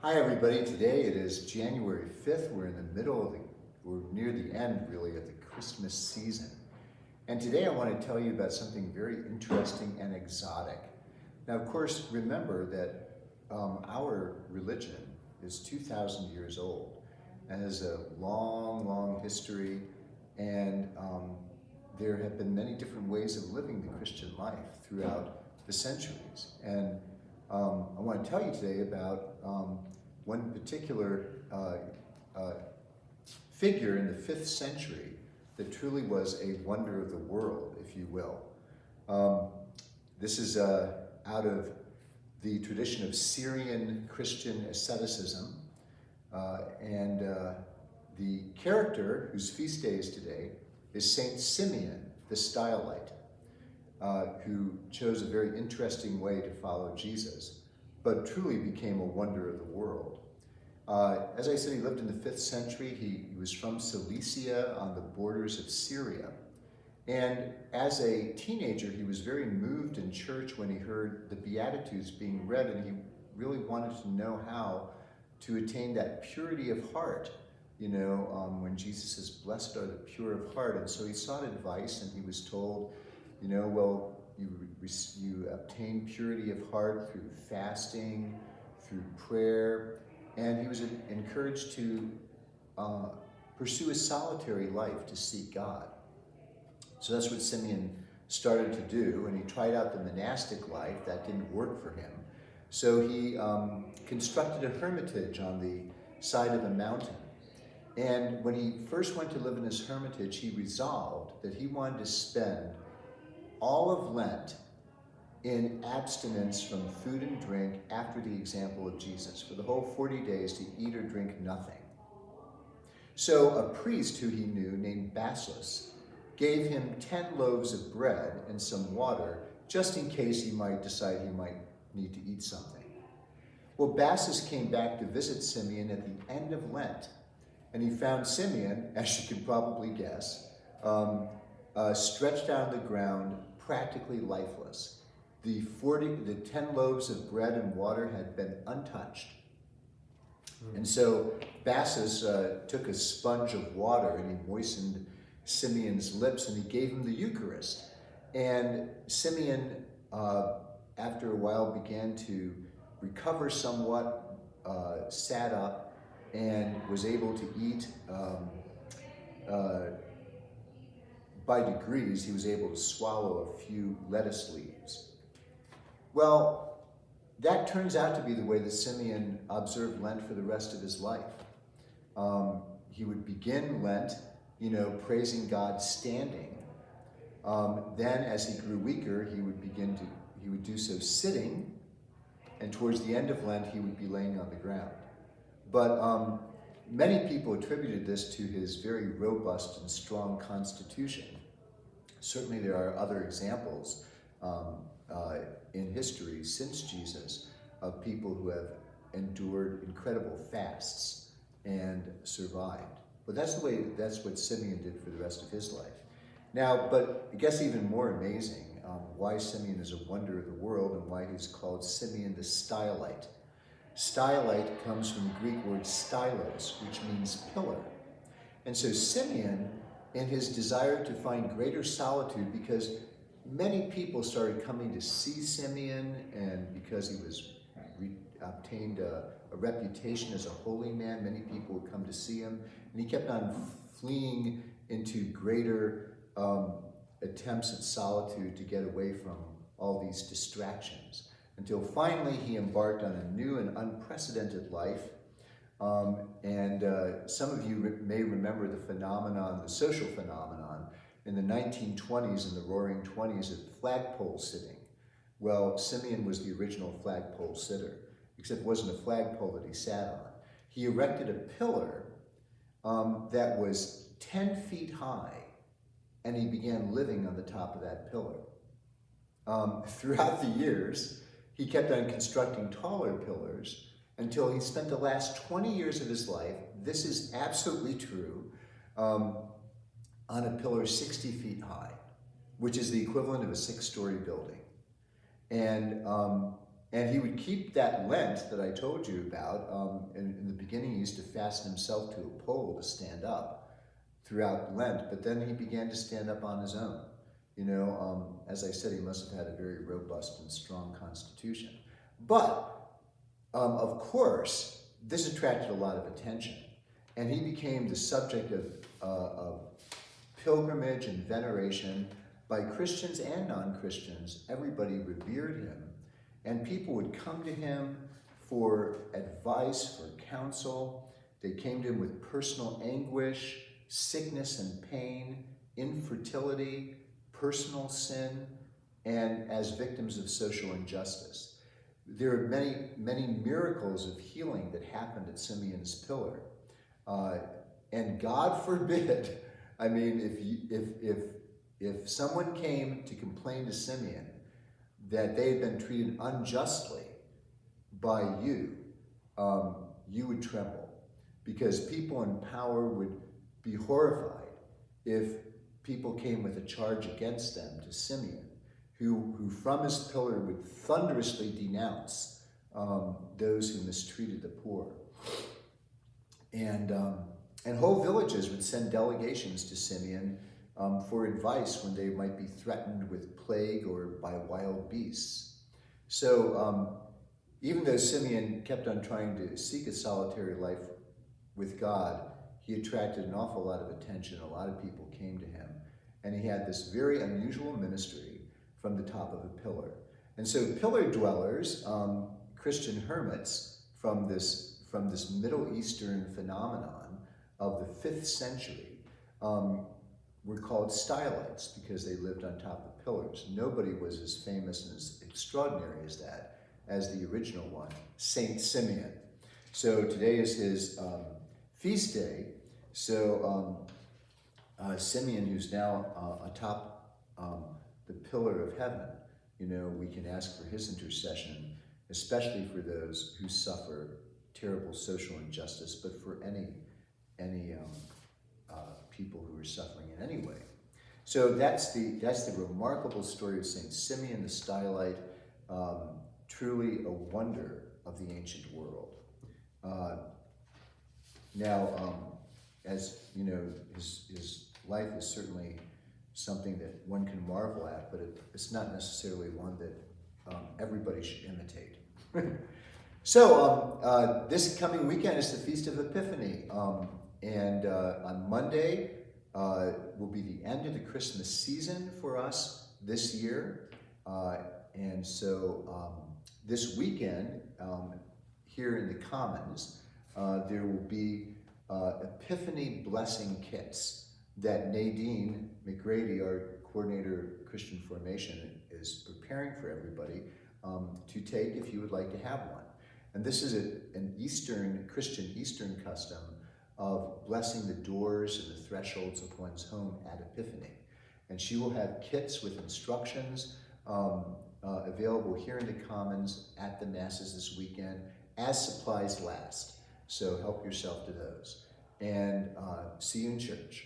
Hi everybody, today it is January 5th. We're in the middle of we're near the end really of the Christmas season. And today I want to tell you about something very interesting and exotic. Now of course, remember that our religion is 2,000 years old and has a long history, and there have been many different ways of living the Christian life throughout the centuries. And I want to tell you today about one particular figure in the 5th century that truly was a wonder of the world, if you will. This is out of the tradition of Syrian Christian asceticism, and the character whose feast day is today is Saint Simeon the Stylite, who chose a very interesting way to follow Jesus, but truly became a wonder of the world. As I said, he lived in the 5th century. He was from Cilicia on the borders of Syria. And as a teenager, he was very moved in church when he heard the Beatitudes being read, and he really wanted to know how to attain that purity of heart, when Jesus says, "Blessed are the pure of heart." And so he sought advice, and he was told, you obtain purity of heart through fasting, through prayer, and he was encouraged to pursue a solitary life to seek God. So that's what Simeon started to do, and he tried out the monastic life. That didn't work for him. So he constructed a hermitage on the side of a mountain. And when he first went to live in his hermitage, he resolved that he wanted to spend all of Lent in abstinence from food and drink after the example of Jesus, for the whole 40 days to eat or drink nothing. So a priest who he knew named Bassus gave him 10 loaves of bread and some water, just in case he might decide he might need to eat something. Well, Bassus came back to visit Simeon at the end of Lent, and he found Simeon, as you can probably guess, stretched out on the ground, practically lifeless. The 10 loaves of bread and water had been untouched. And so Bassus took a sponge of water and he moistened Simeon's lips and he gave him the Eucharist. And Simeon, after a while, began to recover somewhat, sat up, and was able to eat. By degrees, he was able to swallow a few lettuce leaves. Well, that turns out to be the way that Simeon observed Lent for the rest of his life. He would begin Lent, praising God standing. Then, as he grew weaker, he would do so sitting, and towards the end of Lent, he would be laying on the ground. But many people attributed this to his very robust and strong constitution. Certainly there are other examples in history since Jesus of people who have endured incredible fasts and survived. But that's what Simeon did for the rest of his life. Now, but I guess even more amazing, why Simeon is a wonder of the world and why he's called Simeon the Stylite. Stylite comes from the Greek word stylos, which means pillar. And so Simeon, in his desire to find greater solitude, because many people started coming to see Simeon, and because he obtained a reputation as a holy man, many people would come to see him, and he kept on fleeing into greater attempts at solitude to get away from all these distractions, until finally he embarked on a new and unprecedented life. Some of you may remember the social phenomenon in the 1920s and the Roaring '20s of flagpole sitting. Well, Simeon was the original flagpole sitter, except it wasn't a flagpole that he sat on. He erected a pillar that was 10 feet high, and he began living on the top of that pillar. Throughout the years, he kept on constructing taller pillars until he spent the last 20 years of his life, this is absolutely true, on a pillar 60 feet high, which is the equivalent of a 6-story building. And And he would keep that Lent that I told you about. In the beginning, he used to fasten himself to a pole to stand up throughout Lent, but then he began to stand up on his own. As I said, he must have had a very robust and strong constitution. But, of course, this attracted a lot of attention, and he became the subject of pilgrimage and veneration by Christians and non-Christians. Everybody revered him, and people would come to him for advice, for counsel. They came to him with personal anguish, sickness and pain, infertility, personal sin, and as victims of social injustice. There are many, many miracles of healing that happened at Simeon's pillar. And God forbid, I mean, if someone came to complain to Simeon that they had been treated unjustly by you, you would tremble, because people in power would be horrified if people came with a charge against them to Simeon, who from his pillar would thunderously denounce those who mistreated the poor. And whole villages would send delegations to Simeon for advice when they might be threatened with plague or by wild beasts. So even though Simeon kept on trying to seek a solitary life with God, he attracted an awful lot of attention. A lot of people came to him, and he had this very unusual ministry from the top of a pillar. And so pillar dwellers, Christian hermits from this Middle Eastern phenomenon of the 5th century, were called stylites because they lived on top of pillars. Nobody was as famous and as extraordinary as that, as the original one, Saint Simeon. So today is his feast day. So Simeon, who's now atop the pillar of heaven, we can ask for his intercession, especially for those who suffer terrible social injustice, but for any people who are suffering in any way. So that's the remarkable story of Saint Simeon the Stylite, truly a wonder of the ancient world. As you know, his life is certainly something that one can marvel at, but it's not necessarily one that everybody should imitate. So this coming weekend is the Feast of Epiphany, and on Monday will be the end of the Christmas season for us this year, and so this weekend here in the Commons there will be Epiphany blessing kits that Nadine McGrady, our coordinator of Christian formation, is preparing for everybody to take if you would like to have one. And this is an Christian Eastern custom of blessing the doors and the thresholds of one's home at Epiphany. And she will have kits with instructions available here in the Commons at the Masses this weekend as supplies last. So help yourself to those. And see you in church.